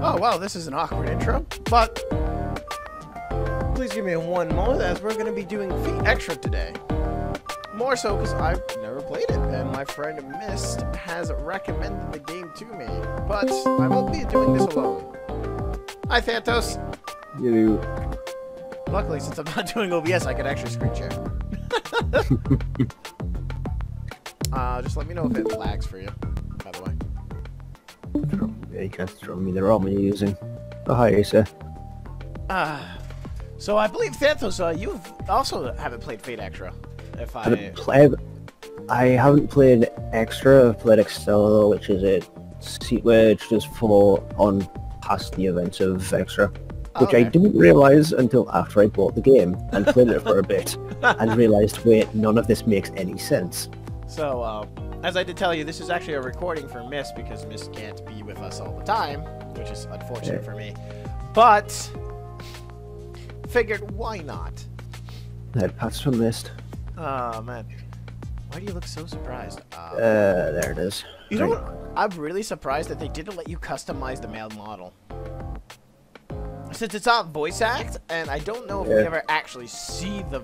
Oh, wow, this is an awkward intro, but please give me one moment as we're going to be doing Fate Extra today. More so because I've never played it, and my friend Mist has recommended the game to me, but I won't be doing this alone. Hi, Thantos. You. Luckily, since I'm not doing OBS, I can actually screen share. Just let me know if it lags for you, by the way. Yeah, you can't throw me the ROM you're using. Oh, hi, Asa. So I believe, Thantos, you also haven't played Fate Extra. If I haven't played Extra. I've played Excel, which is a which is for on past the events of Extra, which okay. I didn't realize until after I bought the game and played it for a bit, and realized, wait, none of this makes any sense. So, as I did tell you, this is actually a recording for Mist because Mist can't be with us all the time, which is unfortunate for me. But figured, why not? That's from Mist. Oh man, why do you look so surprised? There it is. You know what? I'm really surprised that they didn't let you customize the male model. Since it's not voice act, and I don't know if we ever actually see the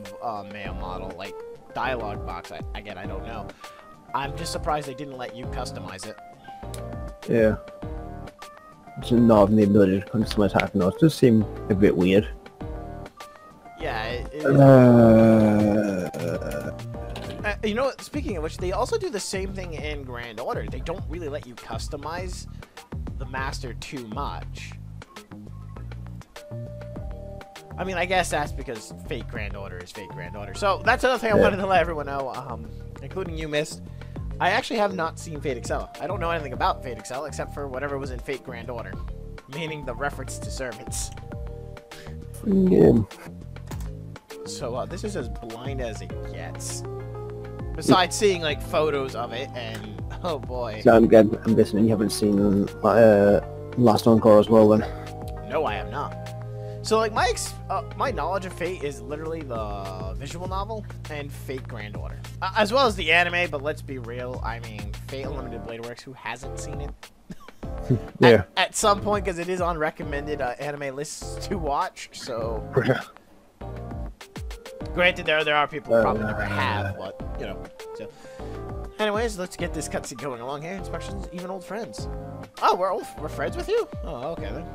male model, like dialogue box. Again, I don't know. I'm just surprised they didn't let you customize it. Yeah. Just not having the ability to customize half notes does seem a bit weird. Yeah. You know what? Speaking of which, they also do the same thing in Grand Order. They don't really let you customize the master too much. I mean, I guess that's because Fate Grand Order is Fate Grand Order. So that's another thing I wanted to let everyone know, including you, Mist. I actually have not seen Fate Excel. I don't know anything about Fate Excel except for whatever was in Fate Grand Order, meaning the reference to servants. Yeah. So this is as blind as it gets. Besides seeing like photos of it, and oh boy. So I'm guessing you haven't seen Last Encore as well, then. No, I have not. So like my knowledge of Fate is literally the visual novel and Fate Grand Order, as well as the anime. But let's be real. I mean, Fate Unlimited Blade Works. Who hasn't seen it? Yeah. At some point, because it is on recommended anime lists to watch. So. Granted, there are people who probably never have, but you know. So. Anyways, let's get this cutscene going along here. Inspections, even old friends. Oh, we're friends with you? Oh, okay then.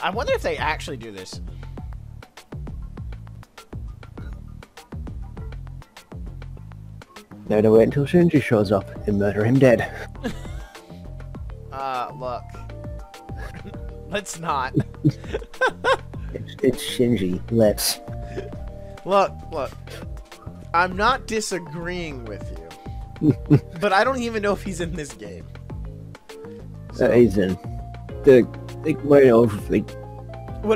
I wonder if they actually do this. Now to wait until Shinji shows up and murder him dead. Look. Let's not. It's Shinji. Let's. Look. I'm not disagreeing with you. But I don't even know if he's in this game. So. He's in. When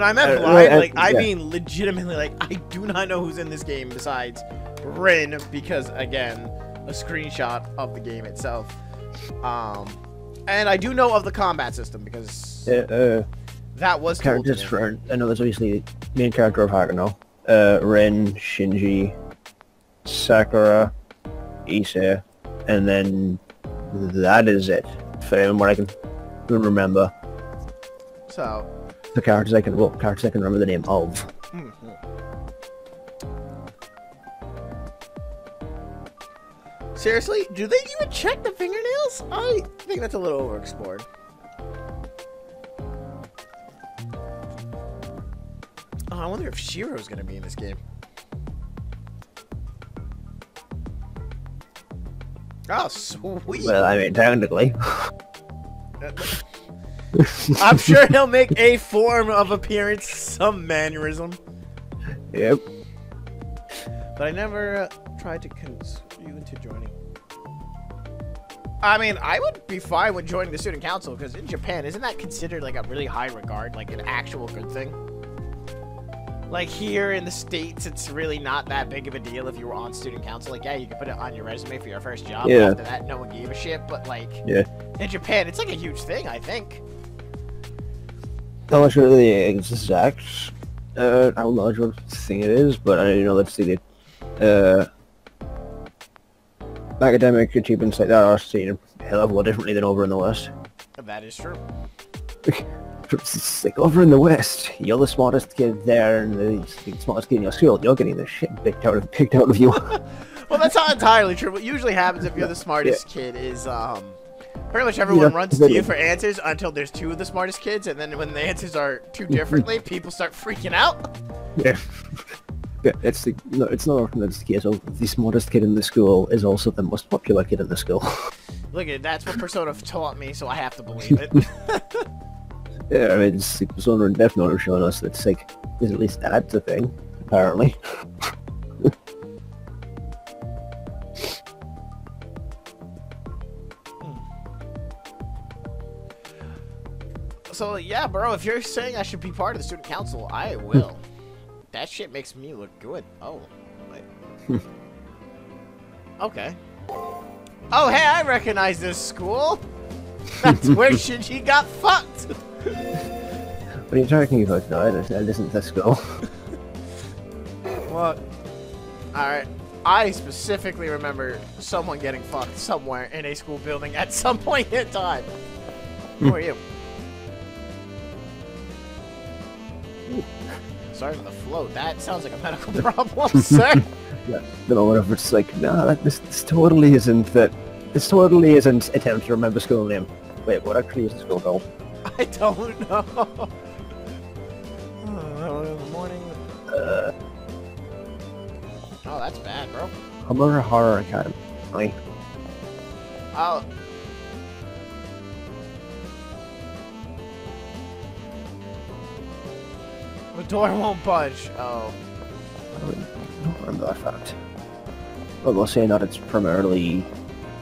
I meant blind, I mean legitimately, I do not know who's in this game besides Rin, because, again, a screenshot of the game itself. And I do know of the combat system, because that was characters for, I know there's obviously the main character of Hakuno, Rin, Shinji, Sakura, Ise, and then that is it, for what I can remember. So the characters I can remember the name of. Seriously, do they even check the fingernails? I think that's a little overexplored. Oh, I wonder if Shiro's gonna be in this game. Oh, sweet. Well, I mean, technically. I'm sure he'll make a form of appearance, some mannerism. Yep. But I never tried to convince you into joining. I mean, I would be fine with joining the student council, because in Japan, isn't that considered like a really high regard, like an actual good thing? Like here in the States, it's really not that big of a deal if you were on student council. Like, yeah, you could put it on your resume for your first job. Yeah. After that, no one gave a shit. But like, yeah. In Japan, it's like a huge thing, I think. I'm not sure the exact how large of a thing it is, but I know that's the academic achievements like that are seen a hell of a lot differently than over in the West. That is true. It's like over in the West, you're the smartest kid there and the smartest kid in your school. You're getting the shit picked out of you. Well, that's not entirely true. What usually happens if you're the smartest kid is pretty much everyone runs to you for answers until there's two of the smartest kids, and then when the answers are too differently, people start freaking out. Yeah. Yeah, it's not often that's the case. The smartest kid in the school is also the most popular kid in the school. Look, that's what Persona taught me, so I have to believe it. Yeah, I mean, it's like Persona and Death Note are showing us that it's like, at least that's a thing, apparently. So, yeah, bro, if you're saying I should be part of the student council, I will. That shit makes me look good. Oh, wait. Okay. Oh, hey, I recognize this school. That's where Shinji got fucked. What are you talking about? No, that isn't the school. What? Alright. I specifically remember someone getting fucked somewhere in a school building at some point in time. Who are you? Sorry for the float. That sounds like a medical problem, sir. Yeah, I don't know whatever. It's like, no, this totally isn't that. This totally isn't attempt to remember school name. Wait, what actually is the school called? I don't know. Oh, in the morning. Oh, that's bad, bro. Hummer Horror Academy. Right. Oh. The door won't budge. Oh. I don't remember that fact. But we'll say that it's primarily,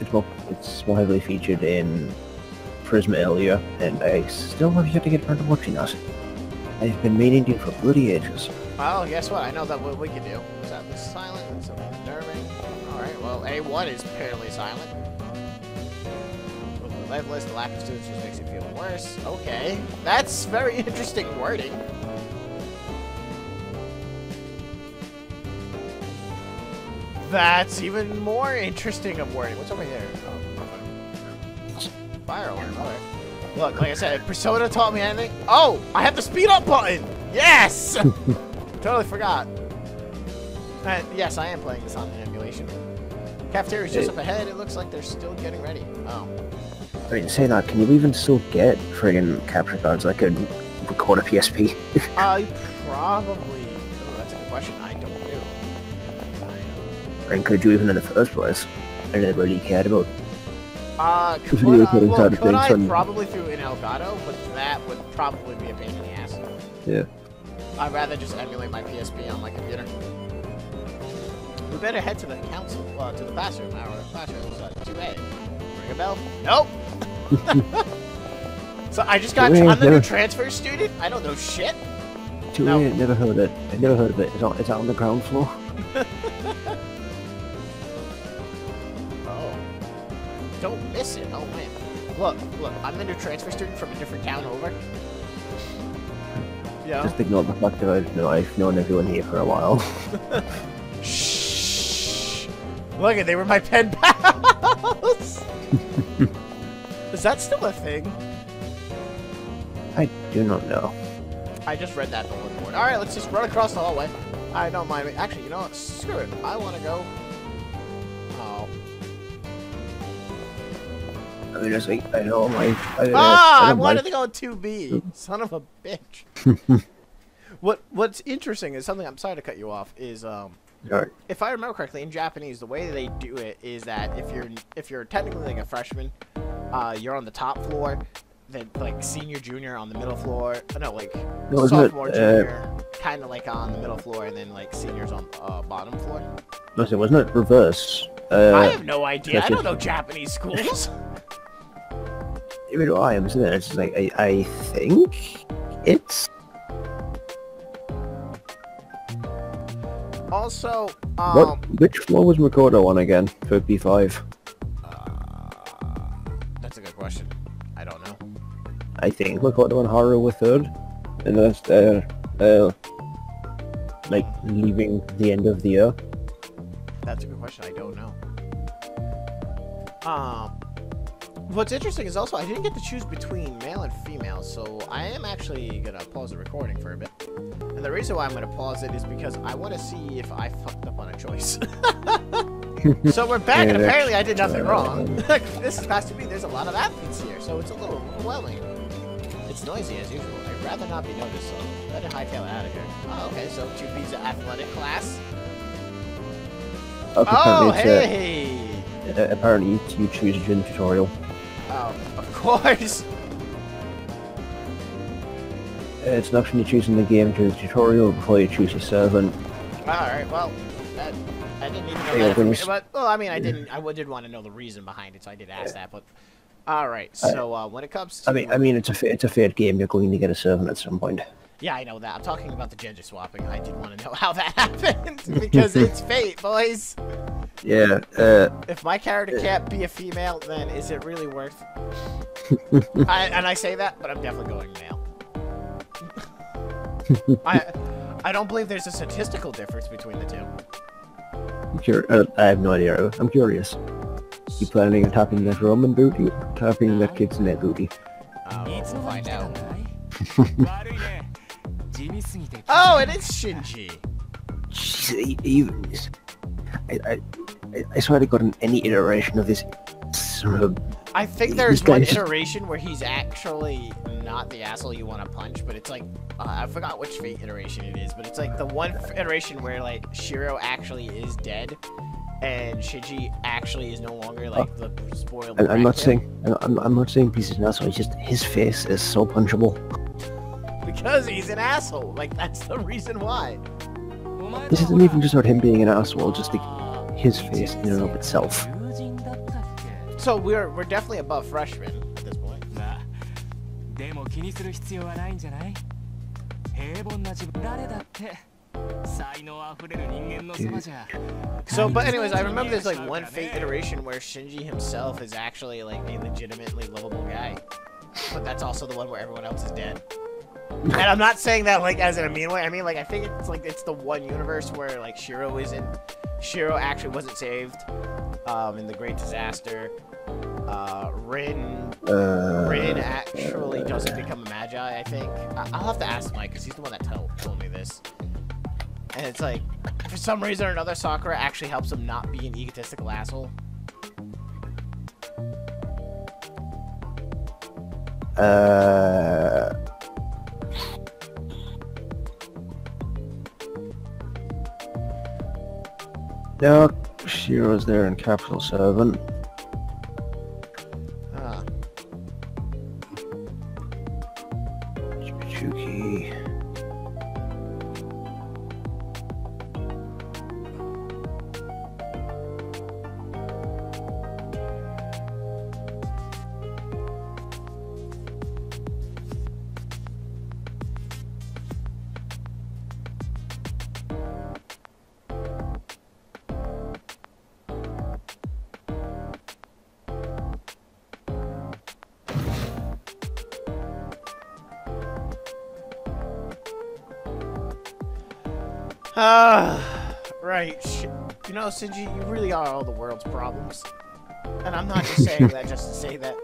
it's more heavily featured in Prisma Elia, and I still have yet to get around to watching that. I've been meaning to for bloody ages. Well, guess what? I know that what we can do. Is that was silent and so disturbing? Alright, well, A1 is apparently silent. With the life list, the lack of students just makes it feel worse. Okay. That's very interesting wording. That's even more interesting of wording. What's over here? Oh, fire alarm. Alright. Look, like I said, if Persona taught me anything... Oh! I have the speed up button! Yes! Totally forgot. And yes, I am playing this on an emulation. Cafeteria's just up ahead. It looks like they're still getting ready. Oh. I mean, saying that, can you even still get friggin' capture cards that could record a PSP? Probably... Oh, that's a good question. I don't know. And could you even in the first place? I never really cared about. Could I probably through an Elgato, but that would probably be a pain in the ass. Yeah. I'd rather just emulate my PSP on my computer. We better head to the council, to the bathroom. Our classroom's 2A. Ring a bell? Nope! So I just got, I'm the new transfer student? I don't know shit. 2A, no. Never heard of it. I never heard of it. It's on the ground floor. Don't miss it. Oh man. Look, I'm the new transfer student from a different town over. Yeah. Just ignore the fact that I've known everyone here for a while. Shh. Look at, they were my pen pals. Is that still a thing? I do not know. I just read that bulletin board. Alright, let's just run across the hallway. I don't mind me. Actually, you know what? Screw it. I want to go. Oh. I mean, it's like, I know my... I wanted to go 2B. Son of a bitch. What's interesting is something, I'm sorry to cut you off, is if I remember correctly, in Japanese, the way they do it is that if you're technically like a freshman, you're on the top floor, then like senior, junior on the middle floor. No, like sophomore, junior, kind of like on the middle floor, and then like seniors on bottom floor. No, wasn't it reverse? I have no idea. I don't know Japanese schools. Even though I am, isn't it? It's just like I think it's. Also, which floor was Makoto on again for B5? That's a good question. I don't know. I think Makoto and Haru were third, and that's like leaving the end of the year. That's a good question. I don't know. What's interesting is also I didn't get to choose between male and female, so I am actually gonna pause the recording for a bit. And the reason why I'm gonna pause it is because I want to see if I fucked up on a choice. So we're back, and apparently I did nothing wrong. This is past to me. There's a lot of athletes here, so it's a little overwhelming. It's noisy as usual. I'd rather not be noticed, so better hightail it out of here. Oh, okay, so 2B's an athletic class. Okay, oh, hey! Apparently you choose during the tutorial. Oh, of course! It's an option you choose in the game during the tutorial before you choose your servant. Alright, well, I didn't even know that. But, well, I mean, I did want to know the reason behind it, so I did ask that, but... Alright, so, when it comes to... I mean, it's a fair game, you're going to get a servant at some point. Yeah, I know that. I'm talking about the gender swapping. I did want to know how that happened, because it's fate, boys! Yeah, if my character can't be a female, then is it really worth... and I say that, but I'm definitely going male. I don't believe there's a statistical difference between the two. I have no idea. I'm curious. You planning on tapping that Roman booty or tapping that kid's net booty? We'll find out. Oh, it is Shinji! I swear to God, in any iteration of this... I think there's one iteration where he's actually not the asshole you want to punch, but it's like, I forgot which Fate iteration it is, but it's like the one iteration where like Shiro actually is dead, and Shinji actually is no longer like the spoiled. I'm not saying he's an asshole. It's just his face is so punchable. Because he's an asshole. Like that's the reason why. This isn't even just about him being an asshole. Just like his face in and of itself. So we're definitely above freshmen at this point. So, but anyways, I remember there's like one Fate iteration where Shinji himself is actually like a legitimately lovable guy, but that's also the one where everyone else is dead. And I'm not saying that like as in a mean way. I mean like I think it's the one universe where like Shiro actually wasn't saved in the Great Disaster. Rin actually doesn't become a magi, I think. I'll have to ask Mike, because he's the one that told me this. And it's like, for some reason or another, Sakura actually helps him not be an egotistical asshole. No, Shiro's there in Capital 7. Ah. Chuki. Right. You know, Shinji, you really are all the world's problems. And I'm not just saying that just to say that.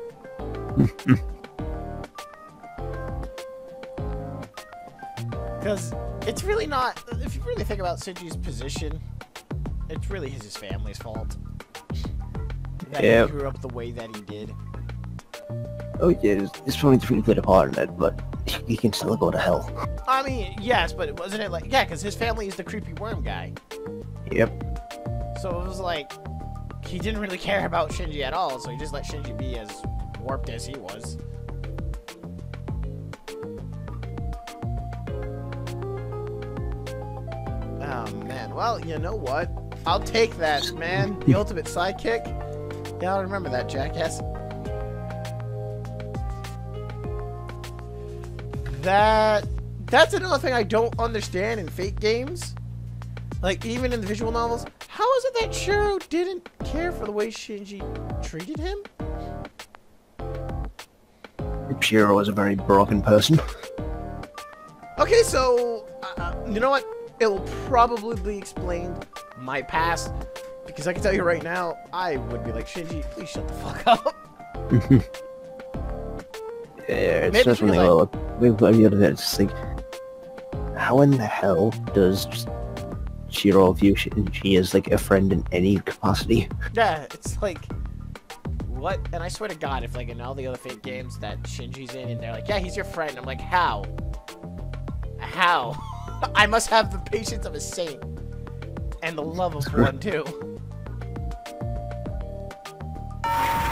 Because it's really not, if you really think about Shinji's position, it's really his family's fault. That he grew up the way that he did. Oh yeah, his family really played a part in it, but he can still go to hell. I mean, yes, but wasn't it like, yeah, because his family is the creepy worm guy. Yep. So it was like, he didn't really care about Shinji at all, so he just let Shinji be as warped as he was. Oh, man. Well, you know what? I'll take that, man. The ultimate sidekick. Yeah, I'll remember that, jackass. That's another thing I don't understand in Fate games. Like, even in the visual novels. How is it that Shiro didn't care for the way Shinji treated him? Shiro was a very broken person. Okay, so, you know what? It will probably explain my past. Because I can tell you right now, I would be like, Shinji, please shut the fuck up. Yeah, it's just something like, it's just like, how in the hell does Shiro view Shinji as like a friend in any capacity? Yeah, it's like, what? And I swear to God, if like in all the other Fate games that Shinji's in, and they're like, yeah, he's your friend, I'm like, how? How? I must have the patience of a saint. And the love of one, too.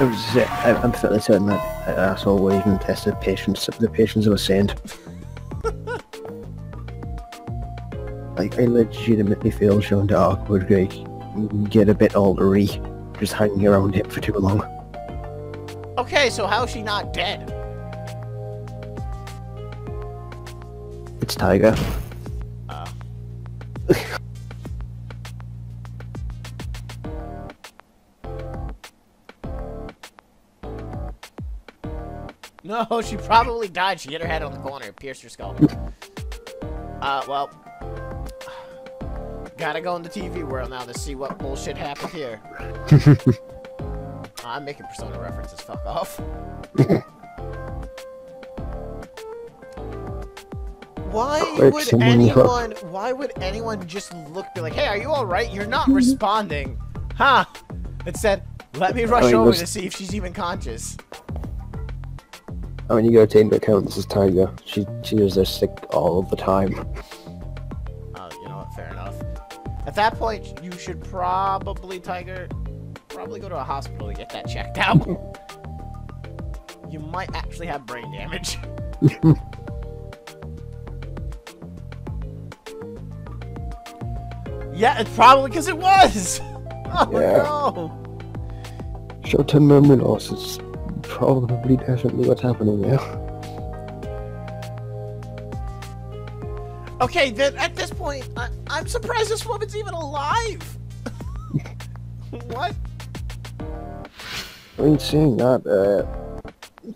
I'm fairly certain that asshole will even test the patience of a saint. Like, I legitimately feel Jean d'Arc would like, get a bit oldery just hanging around him for too long. Okay, so how's she not dead? It's Tiger. No, she probably died. She hit her head on the corner, pierced her skull. Well, gotta go in the TV world now to see what bullshit happened here. I'm making Persona references. Fuck off. Why would anyone just be like, hey, are you alright? You're not responding. Huh? Instead, let me rush over to see if she's even conscious. I mean, you gotta take into account this is Tiger. She is there sick all of the time. Oh, you know what? Fair enough. At that point, you should probably, Tiger, go to a hospital to get that checked out. You might actually have brain damage. Yeah, it's probably because it was! Oh, yeah. No! Short-term memory loss is probably definitely what's happening there. Okay, then at this point, I'm surprised this woman's even alive! What? I mean, seeing that,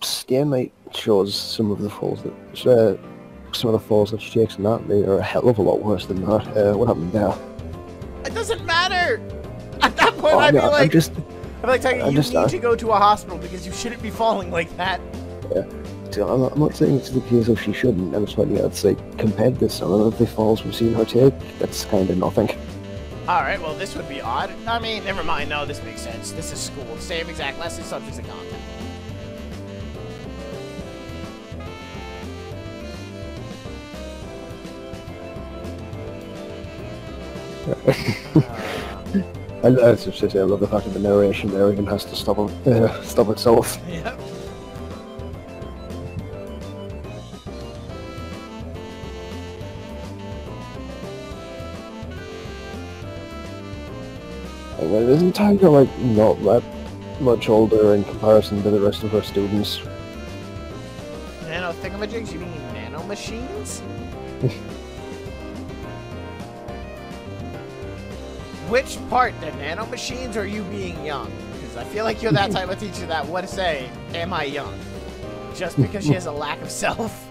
Scanlight shows some of the falls that she takes in that they are a hell of a lot worse than that. What happened there? It doesn't matter! At that point, I'd be like... I feel like telling you, you just, need to go to a hospital because you shouldn't be falling like that. Yeah. So I'm not saying it's the case of she shouldn't. I'm just pointing out, it's like, compared to some of the falls we've seen her take, that's kind of nothing. Alright, well, this would be odd. I mean, never mind. No, this makes sense. This is school. Same exact lessons, subjects, and content. I just say I love the fact that the narration there even has to stop itself. Yep. And isn't Tiger like not that much older in comparison to the rest of her students? Nano thingamajigs? You mean nano machines? Which part, the nano machines or you being young? Because I feel like you're that type of teacher that would say, am I young? Just because she has a lack of self.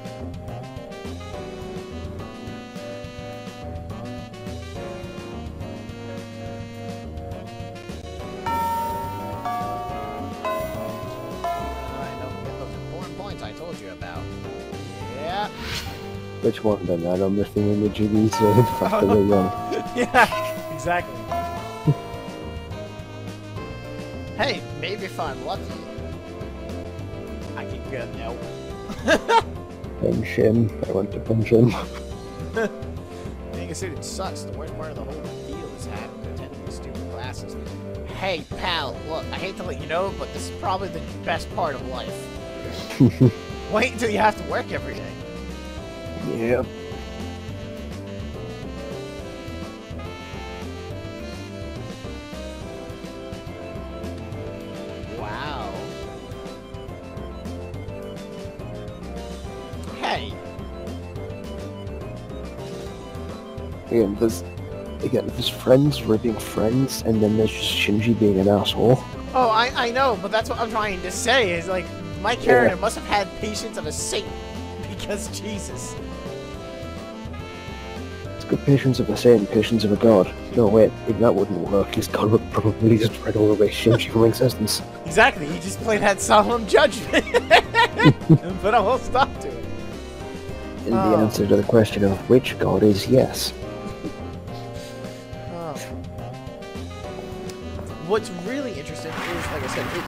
Alright, don't forget those important points I told you about. Yeah. Which one then? I know missing in the jiggies the fact that they're young. Yeah, exactly. Hey, maybe if I'm lucky, I can get no. Punch him. I want to punch him. Being a student sucks. The worst part of the whole deal is having to attend these stupid classes. Hey, pal, look, I hate to let you know, but this is probably the best part of life. Wait until you have to work every day. Yeah. Wow. Hey. There's friends ripping friends, and then there's just Shinji being an asshole. Oh, I know, but that's what I'm trying to say, is like, my character must have had patience of a saint, because Jesus. It's good patience of a saint, patience of a god. No, wait, that wouldn't work. His god would probably just try to erase Shinji from existence. Exactly, he just played that solemn judgment and put a whole stop to it. And the answer to the question of which god is yes. What's really interesting is, like I said,